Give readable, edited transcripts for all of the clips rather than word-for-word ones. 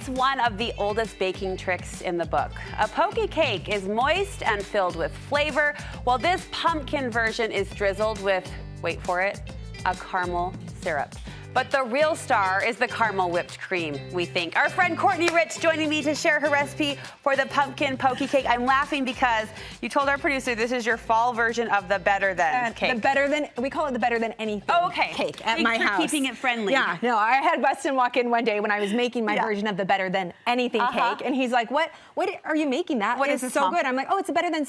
It's one of the oldest baking tricks in the book. A poke cake is moist and filled with flavor, while this pumpkin version is drizzled with, wait for it, a caramel syrup. But the real star is the caramel whipped cream, we think. Our friend Courtney Rich joining me to share her recipe for the pumpkin poke cake. I'm laughing because you told our producer this is your fall version of the better than cake. The better than, we call it the better than anything cake at my house. Keeping it friendly. Yeah, no, I had Weston walk in one day when I was making my version of the better than anything cake, and he's like, what are you making that? What is this so Mom? Good. I'm like, oh, it's a better than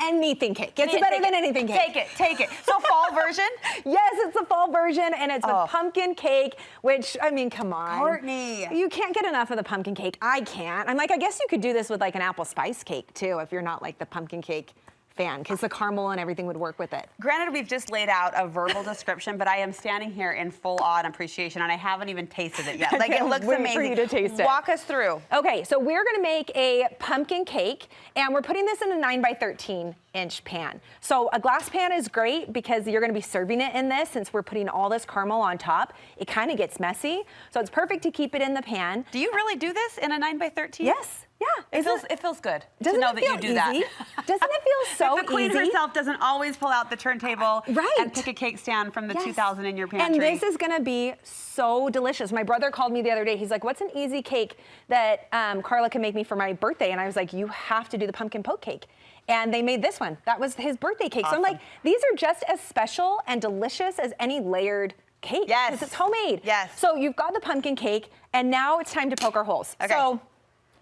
anything cake. It's better than anything cake. Take it. So fall version? Yes, it's a fall version, and it's a pumpkin cake, which, I mean, come on. Courtney. You can't get enough of the pumpkin cake. I can't. I'm like, I guess you could do this with like an apple spice cake too, if you're not like the pumpkin cake fan, because the caramel and everything would work with it. Granted, we've just laid out a verbal description, but I am standing here in full awe and appreciation, and I haven't even tasted it yet. Like, it looks amazing. For you to taste it. Walk us through. Okay, so we're gonna make a pumpkin cake, and we're putting this in a 9 by 13-inch pan. So a glass pan is great because you're gonna be serving it in this, since we're putting all this caramel on top. It kind of gets messy, so it's perfect to keep it in the pan. Do you really do this in a 9 by 13? Yes. Yeah, it feels good to know that you do that. Doesn't it feel so the queen easy? herself doesn't always pull out the turntable right. and pick a cake stand from the 2000 in your pantry. And this is gonna be so delicious. My brother called me the other day. He's like, what's an easy cake that Carla can make me for my birthday? And I was like, you have to do the pumpkin poke cake. And they made this one. That was his birthday cake. Awesome. So I'm like, these are just as special and delicious as any layered cake. Yes. Because it's homemade. Yes. So you've got the pumpkin cake, and now it's time to poke our holes. Okay. So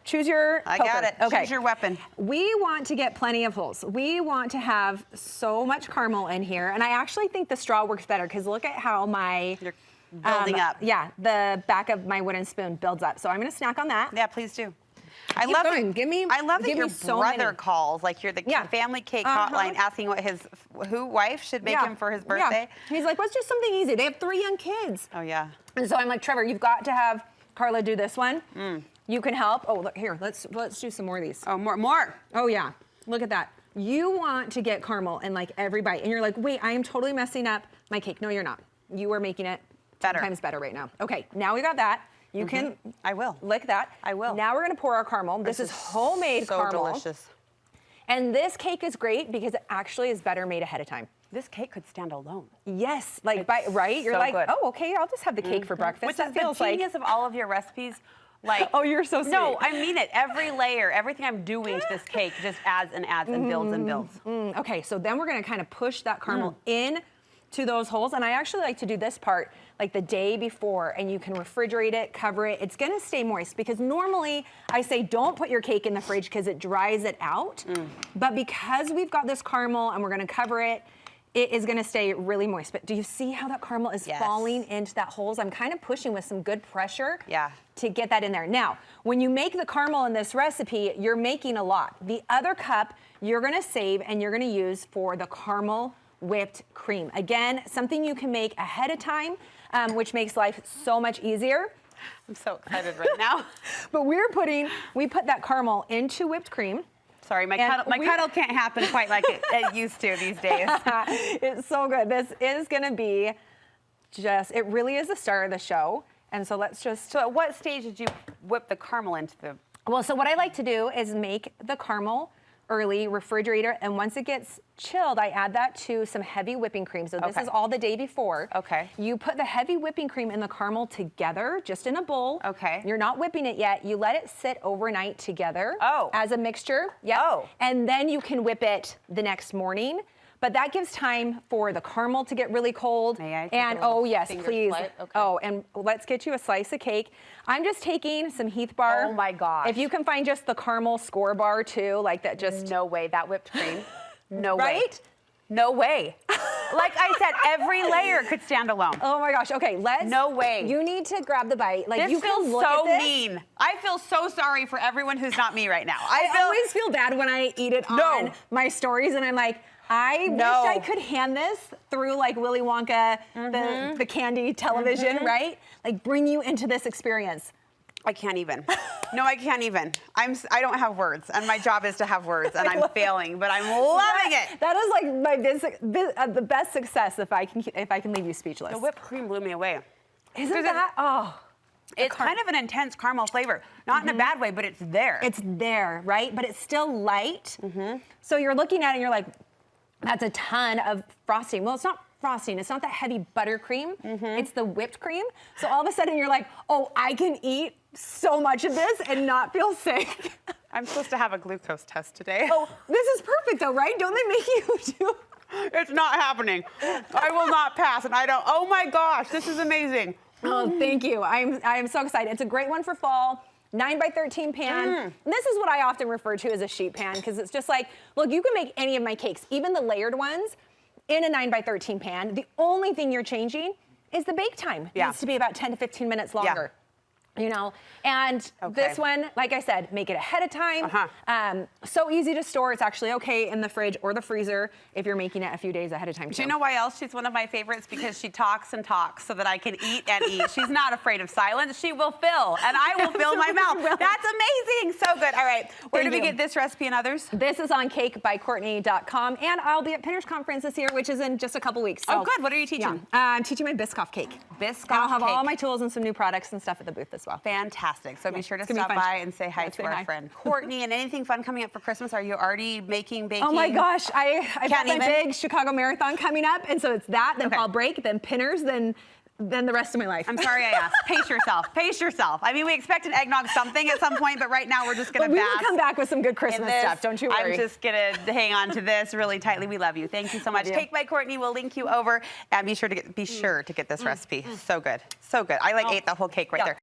choose your poker. I got it. Okay. Choose your weapon. We want to get plenty of holes. We want to have so much caramel in here. And I actually think the straw works better, because look at how my... You're building up. Yeah, the back of my wooden spoon builds up. So I'm going to snack on that. Yeah, please do. I Keep love going. I love that your so brother many. calls, like you're the family cake hotline, asking what his wife should make him for his birthday. Yeah. He's like, what's just something easy? They have 3 young kids. Oh, yeah. And so I'm like, Trevor, you've got to have Carla do this one. You can help. Oh, look, here, let's do some more of these. Oh, more. Oh, yeah. Look at that. You want to get caramel in like every bite. And you're like, wait, I am totally messing up my cake. No, you're not. You are making it 10 times better right now. Okay, now we got that. You can I will. lick that. I will. Now we're gonna pour our caramel. This is homemade caramel. So delicious. And this cake is great because it actually is better made ahead of time. This cake could stand alone. Yes, like right? You're so like, good. oh, okay, I'll just have the cake for breakfast. Which that is feels the like genius of all of your recipes. Like, oh, you're so sweet. No, I mean it. Every layer, everything I'm doing to this cake just adds and adds and builds and builds. Okay, so then we're gonna kind of push that caramel in to those holes. And I actually like to do this part like the day before, and you can refrigerate it, cover it. It's gonna stay moist, because normally I say don't put your cake in the fridge because it dries it out. But because we've got this caramel and we're gonna cover it, it is gonna stay really moist. But do you see how that caramel is falling into that holes? I'm kind of pushing with some good pressure to get that in there. Now, when you make the caramel in this recipe, you're making a lot. The other cup you're gonna save and you're gonna use for the caramel whipped cream. Again, something you can make ahead of time, which makes life so much easier. I'm so excited right now. But we put that caramel into whipped cream. Sorry, my cuddle can't happen quite like it used to these days. It's so good. This is gonna be it really is the start of the show. And so so at what stage did you whip the caramel into the? Well, so what I like to do is make the caramel early, refrigerator, and once it gets chilled, I add that to some heavy whipping cream. So this is all the day before. Okay. You put the heavy whipping cream and the caramel together, just in a bowl. Okay. You're not whipping it yet. You let it sit overnight together as a mixture. Yep. Oh. And then you can whip it the next morning. But that gives time for the caramel to get really cold. May I take and a little yes, finger please. slice? Okay. Oh, and let's get you a slice of cake. I'm just taking some Heath bar. Oh my gosh. If you can find just the caramel score bar too, like that just. No way, that whipped cream. No way. Right? No way. Like I said, every layer could stand alone. Oh my gosh. Okay, No way. You need to grab the bite. Like This you feels can look so at this. mean. I feel so sorry for everyone who's not me right now. I always feel bad when I eat it on my stories, and I'm like, I wish I could hand this through like Willy Wonka, the candy television, right? Like bring you into this experience. I can't even. No, I can't even. I don't have words, and my job is to have words, and I'm failing, but I'm loving it. That is like my the best success if I can leave you speechless. The whipped cream blew me away. Isn't that? Oh. It's kind of an intense caramel flavor. Not in a bad way, but it's there. It's there, right? But it's still light. So you're looking at it and you're like, that's a ton of frosting. Well, it's not frosting. It's not that heavy buttercream. It's the whipped cream. So all of a sudden you're like, oh, I can eat so much of this and not feel sick. I'm supposed to have a glucose test today. Oh, this is perfect though, right? Don't they make you do? It's not happening. I will not pass, and I don't. Oh my gosh, this is amazing. Oh, thank you. I'm so excited. It's a great one for fall. 9x13 pan. And this is what I often refer to as a sheet pan because it's just like, look, you can make any of my cakes, even the layered ones, in a 9x13 pan. The only thing you're changing is the bake time. It needs to be about 10 to 15 minutes longer. You know, and this one, like I said, make it ahead of time. So easy to store. It's actually okay in the fridge or the freezer if you're making it a few days ahead of time. Do you know why else she's one of my favorites? Because she talks and talks so that I can eat and eat. She's not afraid of silence. She will fill, and I will fill my mouth. That's amazing. So good. All right. Where do we get this recipe and others? This is on cakebycourtney.com, and I'll be at Pinners Conference this year, which is in just a couple weeks. So, oh, good. What are you teaching? I'm teaching my Biscoff cake. Biscoff I'll have cake. all my tools and some new products and stuff at the booth as well. Fantastic. So be sure to stop by and say hi to our friend Courtney. And anything fun coming up for Christmas? Are you already baking? Oh my gosh, I've got my big Chicago Marathon coming up, and so it's that, then fall break, then Pinners, then the rest of my life. I'm sorry I asked. Pace yourself. Pace yourself. I mean, we expect an eggnog something at some point, but right now we're just going to we will come back with some good Christmas stuff. Don't you worry. I'm just going to hang on to this really tightly. We love you. Thank you so much. Cake by Courtney. We'll link you over, and be sure to get this recipe. So good. So good. I ate the whole cake right there.